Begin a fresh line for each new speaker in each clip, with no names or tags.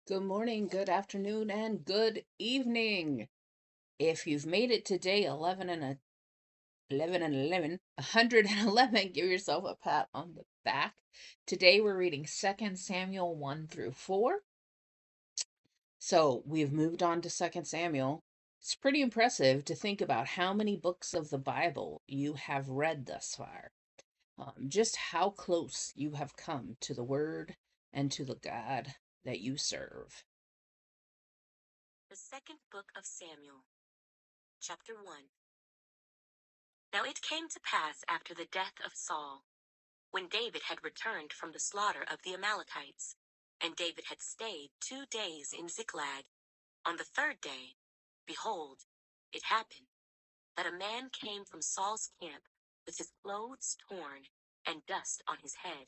Good morning, good afternoon, and good evening. If you've made it to day 11 and 111, give yourself a pat on the back. Today we're reading 2 Samuel 1 through 4. So we've moved on to 2 Samuel. It's pretty impressive to think about how many books of the Bible you have read thus far. Just how close you have come to the Word and to the God that you serve.
The second book of Samuel, chapter 1. Now it came to pass after the death of Saul, when David had returned from the slaughter of the Amalekites, and David had stayed 2 days in Ziklag. On the third day, behold, it happened that a man came from Saul's camp with his clothes torn and dust on his head.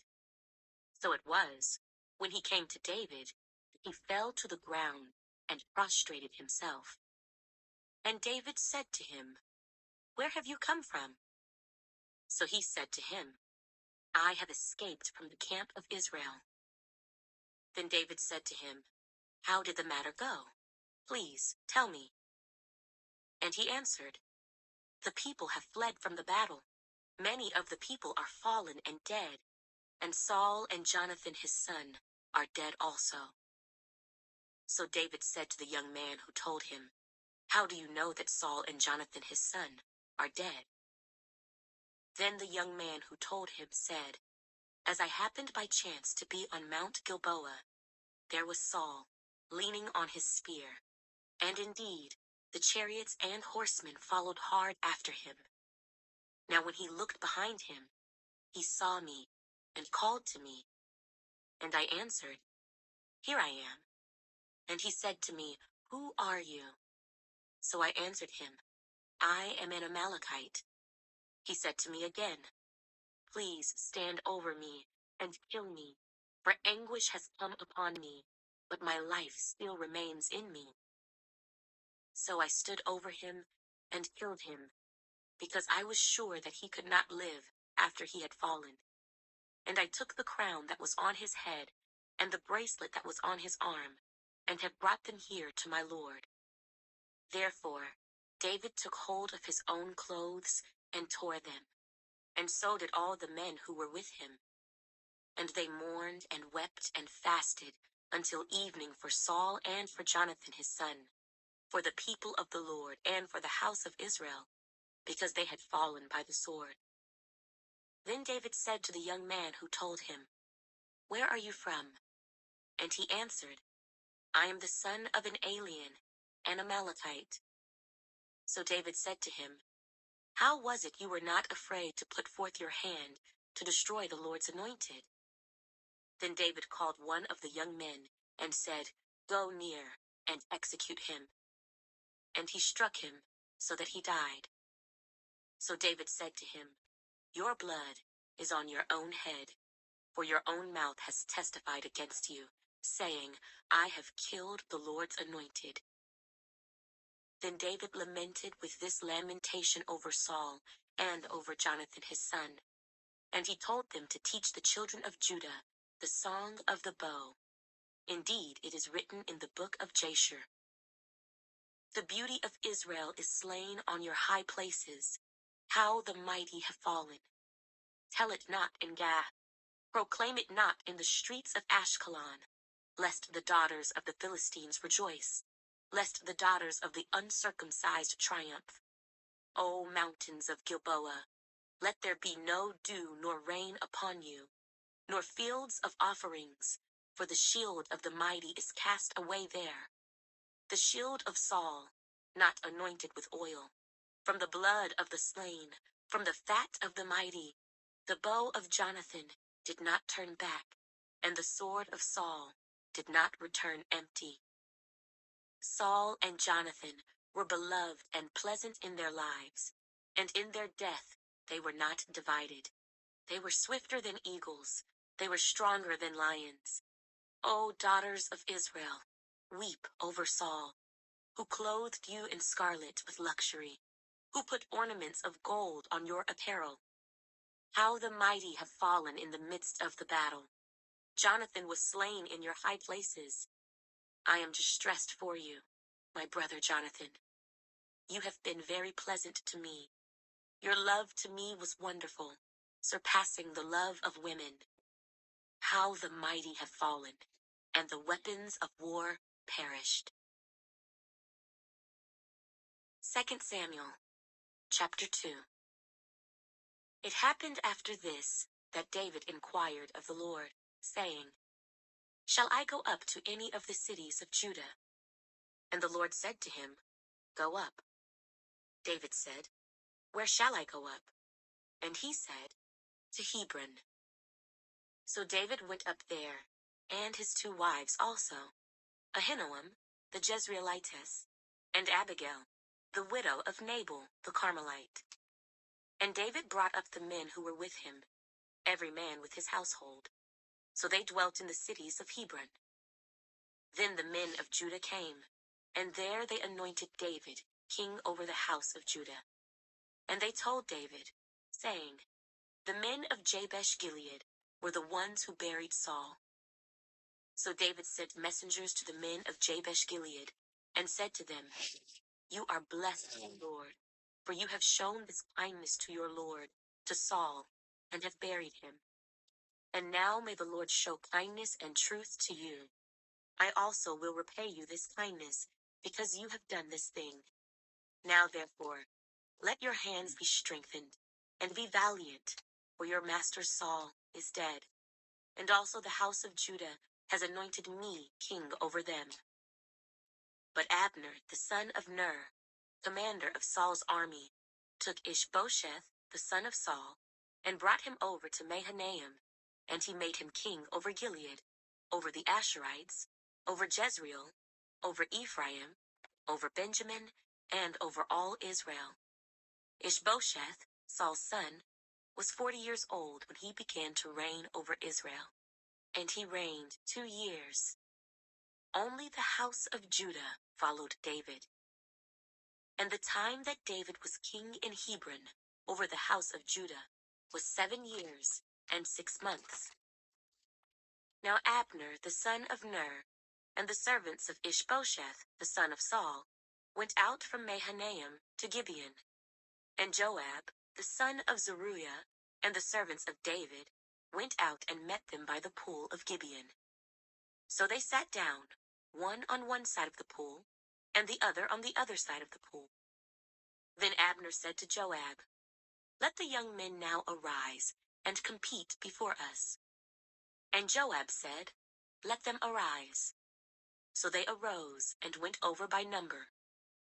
So it was, when he came to David, that he fell to the ground and prostrated himself. And David said to him, "Where have you come from?" So he said to him, "I have escaped from the camp of Israel." Then David said to him, "How did the matter go? Please tell me." And he answered, "The people have fled from the battle. Many of the people are fallen and dead, and Saul and Jonathan his son are dead also." So David said to the young man who told him, "How do you know that Saul and Jonathan his son are dead?" Then the young man who told him said, "As I happened by chance to be on Mount Gilboa, there was Saul, leaning on his spear, and indeed the chariots and horsemen followed hard after him. Now when he looked behind him, he saw me and called to me, and I answered, 'Here I am.' And he said to me, 'Who are you?' So I answered him, 'I am an Amalekite.' He said to me again, 'Please stand over me and kill me, for anguish has come upon me, but my life still remains in me.' So I stood over him and killed him, because I was sure that he could not live after he had fallen. And I took the crown that was on his head and the bracelet that was on his arm, and have brought them here to my lord." Therefore David took hold of his own clothes and tore them, and so did all the men who were with him. And they mourned and wept and fasted until evening for Saul and for Jonathan his son, for the people of the Lord and for the house of Israel, because they had fallen by the sword. Then David said to the young man who told him, "Where are you from?" And he answered, "I am the son of an alien, an Amalekite." So David said to him, "How was it you were not afraid to put forth your hand to destroy the Lord's anointed?" Then David called one of the young men and said, "Go near and execute him." And he struck him so that he died. So David said to him, "Your blood is on your own head, for your own mouth has testified against you, saying, 'I have killed the Lord's anointed.'" Then David lamented with this lamentation over Saul and over Jonathan his son. And he told them to teach the children of Judah the song of the bow. Indeed, it is written in the book of Jasher, "The beauty of Israel is slain on your high places. How the mighty have fallen. Tell it not in Gath. Proclaim it not in the streets of Ashkelon, lest the daughters of the Philistines rejoice, lest the daughters of the uncircumcised triumph. O mountains of Gilboa, let there be no dew nor rain upon you, nor fields of offerings, for the shield of the mighty is cast away there. The shield of Saul, not anointed with oil, from the blood of the slain, from the fat of the mighty. The bow of Jonathan did not turn back, and the sword of Saul did not return empty. Saul and Jonathan were beloved and pleasant in their lives, and in their death they were not divided. They were swifter than eagles, they were stronger than lions. O daughters of Israel, weep over Saul, who clothed you in scarlet with luxury, who put ornaments of gold on your apparel. How the mighty have fallen in the midst of the battle. Jonathan was slain in your high places. I am distressed for you, my brother Jonathan. You have been very pleasant to me. Your love to me was wonderful, surpassing the love of women. How the mighty have fallen, and the weapons of war perished. 2 Samuel, chapter 2. It happened after this that David inquired of the Lord, saying, Shall I go up to any of the cities of Judah? And the Lord said to him, Go up. David said, Where shall I go up? And he said, To Hebron. So David went up there, and his 2 wives also, Ahinoam, the Jezreelitess, and Abigail, the widow of Nabal the Carmelite. And David brought up the men who were with him, every man with his household. So they dwelt in the cities of Hebron. Then the men of Judah came, and there they anointed David king over the house of Judah. And they told David, saying, The men of Jabesh Gilead were the ones who buried Saul. So David sent messengers to the men of Jabesh Gilead, and said to them, You are blessed, O Lord, for you have shown this kindness to your Lord, to Saul, and have buried him. And now may the Lord show kindness and truth to you. I also will repay you this kindness, because you have done this thing. Now therefore, let your hands be strengthened, and be valiant, for your master Saul is dead, and also the house of Judah has anointed me king over them. But Abner, the son of Ner, commander of Saul's army, took Ishbosheth, the son of Saul, and brought him over to Mahanaim, and he made him king over Gilead, over the Asherites, over Jezreel, over Ephraim, over Benjamin, and over all Israel. Ishbosheth, Saul's son, was 40 years old when he began to reign over Israel, and he reigned 2 years. Only the house of Judah followed David. And the time that David was king in Hebron over the house of Judah was 7 years and 6 months. Now Abner the son of Ner, and the servants of Ishbosheth the son of Saul, went out from Mahanaim to Gibeon. And Joab the son of Zeruiah, and the servants of David, went out and met them by the pool of Gibeon. So they sat down, one on one side of the pool, and the other on the other side of the pool. Then Abner said to Joab, Let the young men now arise, and compete before us. And Joab said, Let them arise. So they arose, and went over by number,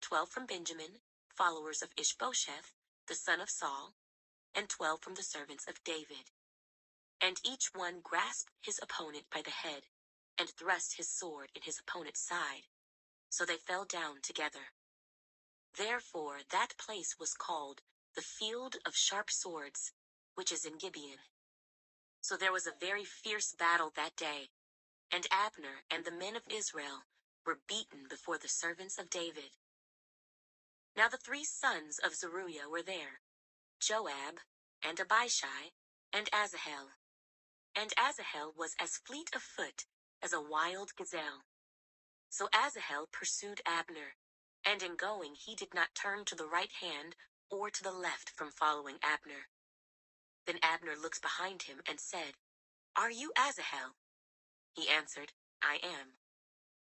12 from Benjamin, followers of Ishbosheth, the son of Saul, and 12 from the servants of David. And each one grasped his opponent by the head, and thrust his sword in his opponent's side. So they fell down together. Therefore that place was called the Field of Sharp Swords, which is in Gibeon. So there was a very fierce battle that day, and Abner and the men of Israel were beaten before the servants of David. Now the 3 sons of Zeruiah were there, Joab, and Abishai, and Asahel. And Asahel was as fleet of foot as a wild gazelle. So Asahel pursued Abner, and in going he did not turn to the right hand or to the left from following Abner. Then Abner looked behind him and said, Are you Asahel? He answered, I am.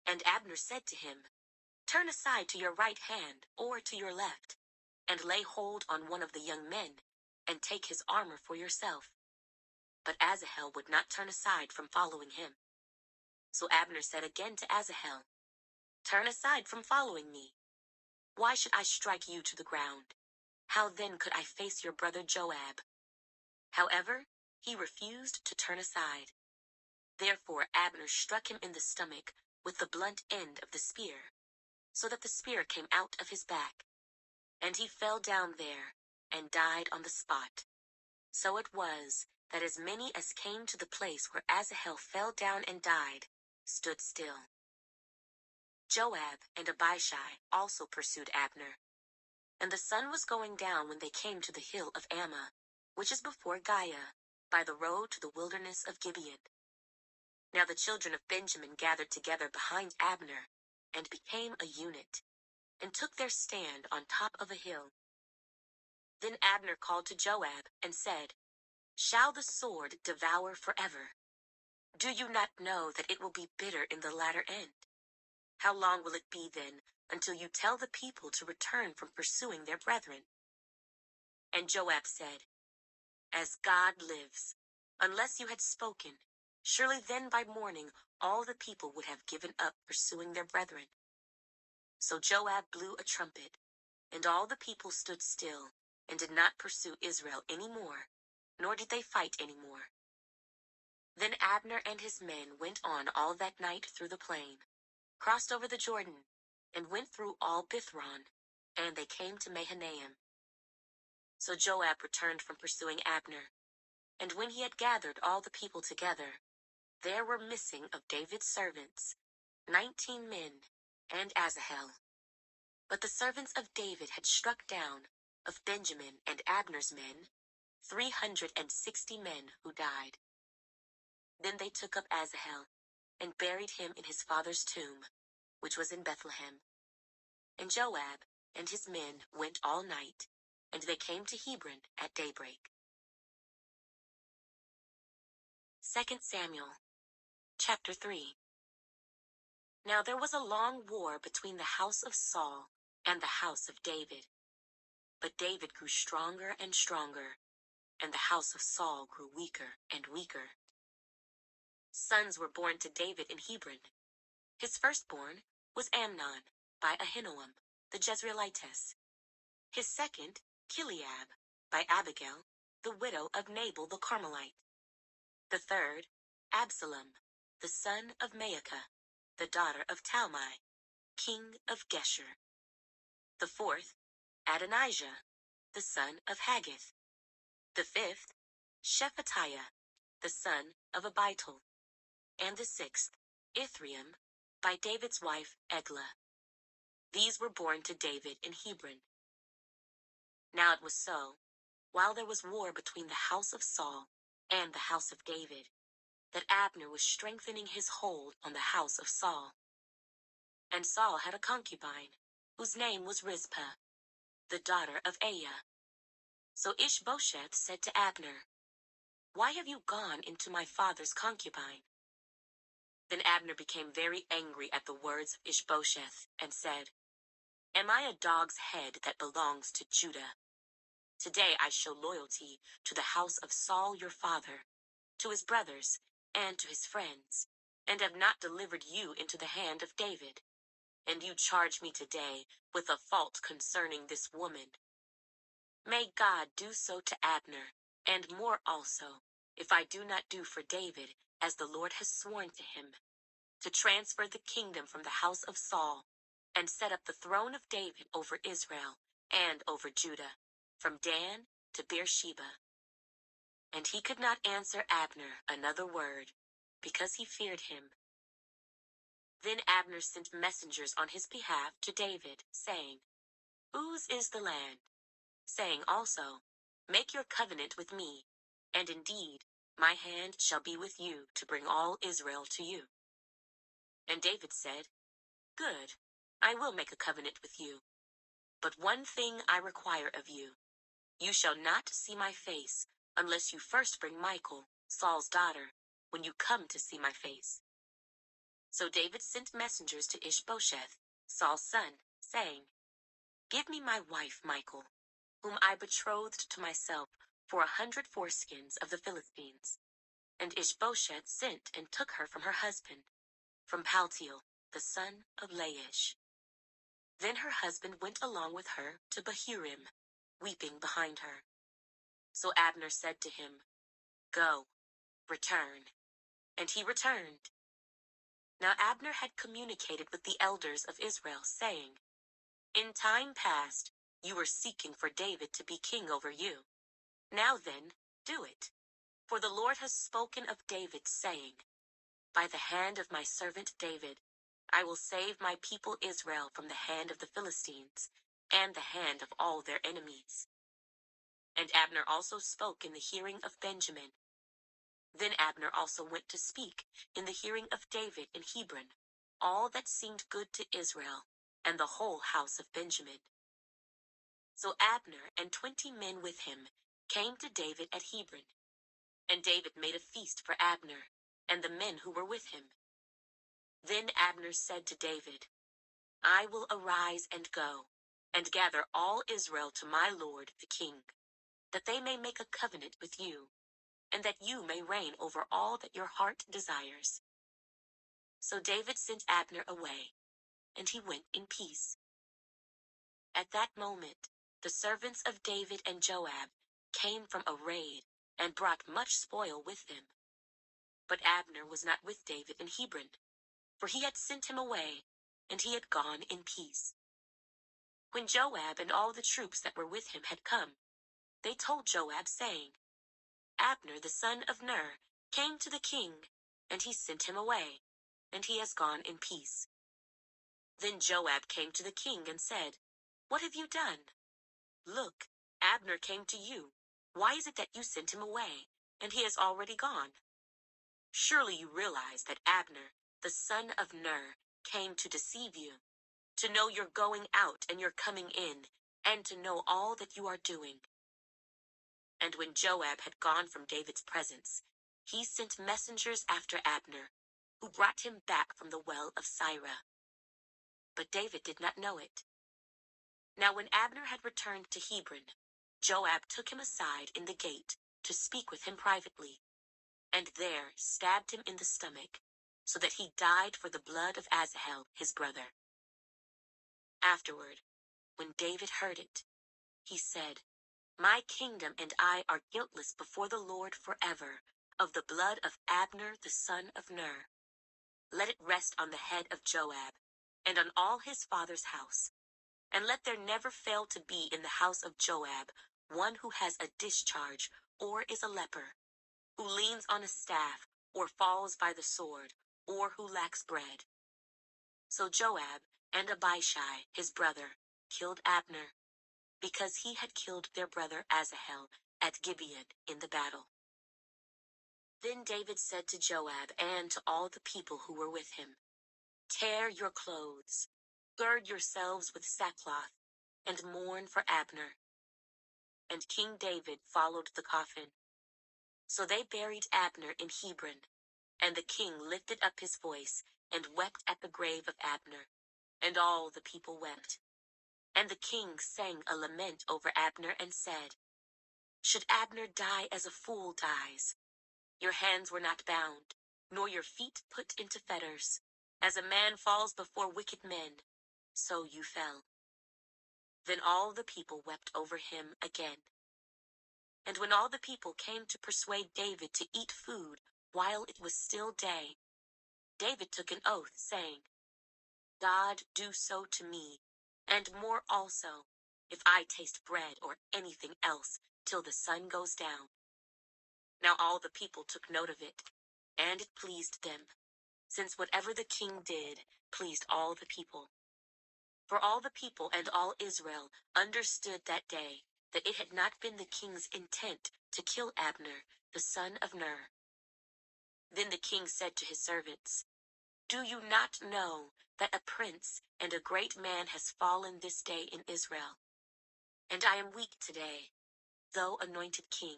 And Abner said to him, Turn aside to your right hand or to your left, and lay hold on one of the young men, and take his armor for yourself. But Asahel would not turn aside from following him. So Abner said again to Asahel, Turn aside from following me. Why should I strike you to the ground? How then could I face your brother Joab? However, he refused to turn aside. Therefore Abner struck him in the stomach with the blunt end of the spear, so that the spear came out of his back. And he fell down there, and died on the spot. So it was that as many as came to the place where Asahel fell down and died, stood still. Joab and Abishai also pursued Abner. And the sun was going down when they came to the hill of Ammah, which is before Giah, by the road to the wilderness of Gibeon. Now the children of Benjamin gathered together behind Abner, and became a unit, and took their stand on top of a hill. Then Abner called to Joab, and said, Shall the sword devour forever? Do you not know that it will be bitter in the latter end? How long will it be then, until you tell the people to return from pursuing their brethren? And Joab said, As God lives, unless you had spoken, surely then by morning all the people would have given up pursuing their brethren. So Joab blew a trumpet, and all the people stood still, and did not pursue Israel any more, nor did they fight any more. Then Abner and his men went on all that night through the plain, crossed over the Jordan, and went through all Bithron, and they came to Mahanaim. So Joab returned from pursuing Abner, and when he had gathered all the people together, there were missing of David's servants 19 men, and Asahel. But the servants of David had struck down, of Benjamin and Abner's men, 360 men who died. Then they took up Asahel, and buried him in his father's tomb, which was in Bethlehem. And Joab and his men went all night, and they came to Hebron at daybreak. 2 Samuel, chapter 3. Now there was a long war between the house of Saul and the house of David. But David grew stronger and stronger, and the house of Saul grew weaker and weaker. Sons were born to David in Hebron. His firstborn was Amnon by Ahinoam, the Jezreelitess. His second, Chileab, by Abigail, the widow of Nabal the Carmelite. The third, Absalom, the son of Maacah, the daughter of Talmai, king of Geshur. The fourth, Adonijah, the son of Haggith. The fifth, Shephatiah, the son of Abital. And the sixth, Ithream, by David's wife Eglah. These were born to David in Hebron. Now it was so, while there was war between the house of Saul and the house of David, that Abner was strengthening his hold on the house of Saul. And Saul had a concubine, whose name was Rizpah, the daughter of Aiah. So Ishbosheth said to Abner, Why have you gone into my father's concubine? Then Abner became very angry at the words of Ishbosheth, and said, Am I a dog's head that belongs to Judah? Today I show loyalty to the house of Saul your father, to his brothers, and to his friends, and have not delivered you into the hand of David. And you charge me today with a fault concerning this woman. May God do so to Abner, and more also, if I do not do for David as the Lord has sworn to him, to transfer the kingdom from the house of Saul, and set up the throne of David over Israel and over Judah, from Dan to Beersheba. And he could not answer Abner another word, because he feared him. Then Abner sent messengers on his behalf to David, saying, Whose is the land? Saying also, Make your covenant with me, and indeed my hand shall be with you to bring all Israel to you. And David said, Good, I will make a covenant with you. But one thing I require of you. You shall not see my face, unless you first bring Michal, Saul's daughter, when you come to see my face. So David sent messengers to Ishbosheth, Saul's son, saying, Give me my wife Michal, whom I betrothed to myself for 100 foreskins of the Philistines. And Ishbosheth sent and took her from her husband, from Paltiel, the son of Laish. Then her husband went along with her to Bahurim, weeping behind her. So Abner said to him, Go, return. And he returned. Now Abner had communicated with the elders of Israel, saying, In time past you were seeking for David to be king over you. Now then, do it. For the Lord has spoken of David, saying, By the hand of my servant David, I will save my people Israel from the hand of the Philistines, and the hand of all their enemies. And Abner also spoke in the hearing of Benjamin. Then Abner also went to speak in the hearing of David in Hebron all that seemed good to Israel and the whole house of Benjamin. So Abner and 20 men with him came to David at Hebron, and David made a feast for Abner and the men who were with him. Then Abner said to David, I will arise and go, and gather all Israel to my lord the king, that they may make a covenant with you, and that you may reign over all that your heart desires. So David sent Abner away, and he went in peace. At that moment, the servants of David and Joab came from a raid and brought much spoil with them. But Abner was not with David in Hebron, for he had sent him away, and he had gone in peace. When Joab and all the troops that were with him had come, they told Joab, saying, Abner the son of Ner came to the king, and he sent him away, and he has gone in peace. Then Joab came to the king and said, What have you done? Look, Abner came to you. Why is it that you sent him away, and he has already gone? Surely you realize that Abner, the son of Ner, came to deceive you, to know your going out and your coming in, and to know all that you are doing. And when Joab had gone from David's presence, he sent messengers after Abner, who brought him back from the well of Sirah. But David did not know it. Now when Abner had returned to Hebron, Joab took him aside in the gate to speak with him privately, and there stabbed him in the stomach, so that he died for the blood of Asahel his brother. Afterward, when David heard it, he said, My kingdom and I are guiltless before the Lord forever, of the blood of Abner the son of Ner. Let it rest on the head of Joab, and on all his father's house. And let there never fail to be in the house of Joab one who has a discharge, or is a leper, who leans on a staff, or falls by the sword, or who lacks bread. So Joab and Abishai his brother killed Abner, because he had killed their brother Asahel at Gibeon in the battle. Then David said to Joab and to all the people who were with him, Tear your clothes, gird yourselves with sackcloth, and mourn for Abner. And King David followed the coffin. So they buried Abner in Hebron, and the king lifted up his voice and wept at the grave of Abner, and all the people wept. And the king sang a lament over Abner and said, Should Abner die as a fool dies? Your hands were not bound, nor your feet put into fetters. As a man falls before wicked men, so you fell. Then all the people wept over him again. And when all the people came to persuade David to eat food while it was still day, David took an oath, saying, God do so to me, and more also, if I taste bread or anything else till the sun goes down. Now all the people took note of it, and it pleased them, since whatever the king did pleased all the people. For all the people and all Israel understood that day that it had not been the king's intent to kill Abner, the son of Ner. Then the king said to his servants, Do you not know that a prince and a great man has fallen this day in Israel? And I am weak today, though anointed king.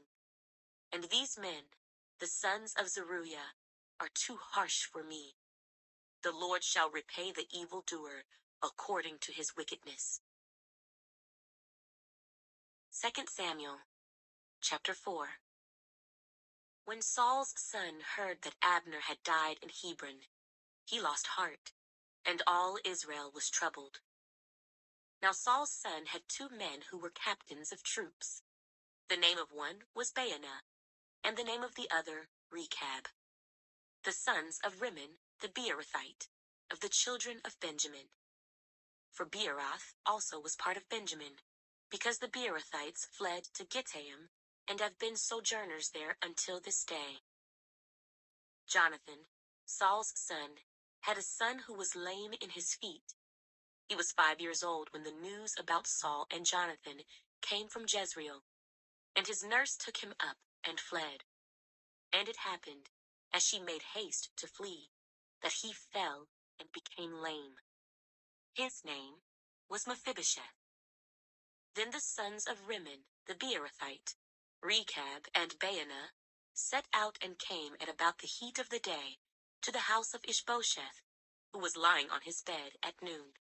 And these men, the sons of Zeruiah, are too harsh for me. The Lord shall repay the evildoer according to his wickedness. 2 Samuel, chapter 4. When Saul's son heard that Abner had died in Hebron, he lost heart, and all Israel was troubled. Now Saul's son had 2 men who were captains of troops. The name of one was Baanah, and the name of the other Rechab, the sons of Rimmon the Beerothite, of the children of Benjamin. For Beeroth also was part of Benjamin, because the Beerothites fled to Gittaim, and have been sojourners there until this day. Jonathan, Saul's son, had a son who was lame in his feet. He was 5 years old when the news about Saul and Jonathan came from Jezreel, and his nurse took him up and fled. And it happened, as she made haste to flee, that he fell and became lame. His name was Mephibosheth. Then the sons of Rimmon the Beerothite, Rechab and Baanah, set out and came at about the heat of the day to the house of Ishbosheth, who was lying on his bed at noon.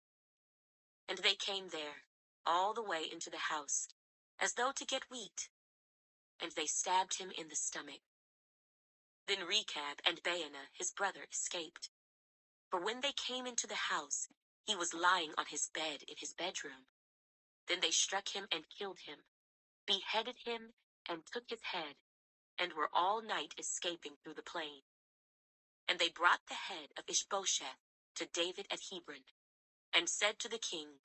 And they came there, all the way into the house, as though to get wheat, and they stabbed him in the stomach. Then Rechab and Baanah his brother escaped. For when they came into the house, he was lying on his bed in his bedroom. Then they struck him and killed him, beheaded him, and took his head, and were all night escaping through the plain. And they brought the head of Ishbosheth to David at Hebron, and said to the king,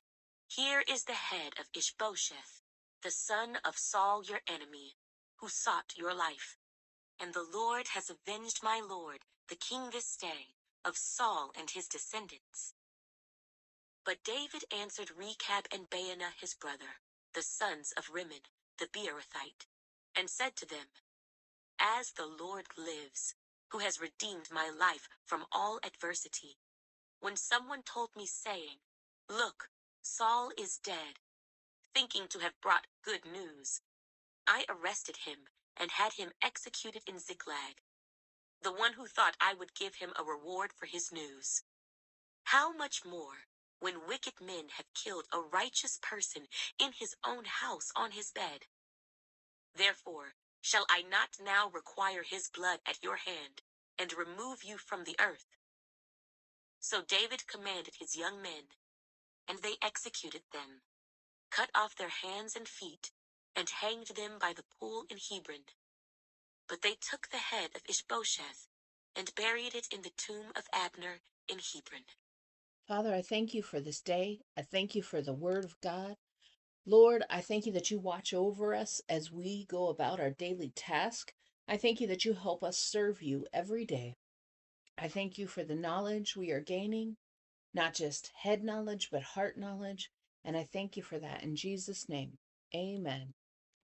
Here is the head of Ishbosheth, the son of Saul your enemy, who sought your life. And the Lord has avenged my lord, the king this day, of Saul and his descendants. But David answered Rechab and Baanah his brother, the sons of Rimmon the Beerothite, and said to them, As the Lord lives, who has redeemed my life from all adversity, when someone told me, saying, Look, Saul is dead, thinking to have brought good news, I arrested him and had him executed in Ziklag, the one who thought I would give him a reward for his news. How much more, when wicked men have killed a righteous person in his own house on his bed? Therefore, shall I not now require his blood at your hand, and remove you from the earth? So David commanded his young men, and they executed them, cut off their hands and feet, and hanged them by the pool in Hebron. But they took the head of Ishbosheth, and buried it in the tomb of Abner in Hebron.
Father, I thank you for this day. I thank you for the word of God. Lord, I thank you that you watch over us as we go about our daily task. I thank you that you help us serve you every day. I thank you for the knowledge we are gaining, not just head knowledge, but heart knowledge. And I thank you for that in Jesus' name. Amen.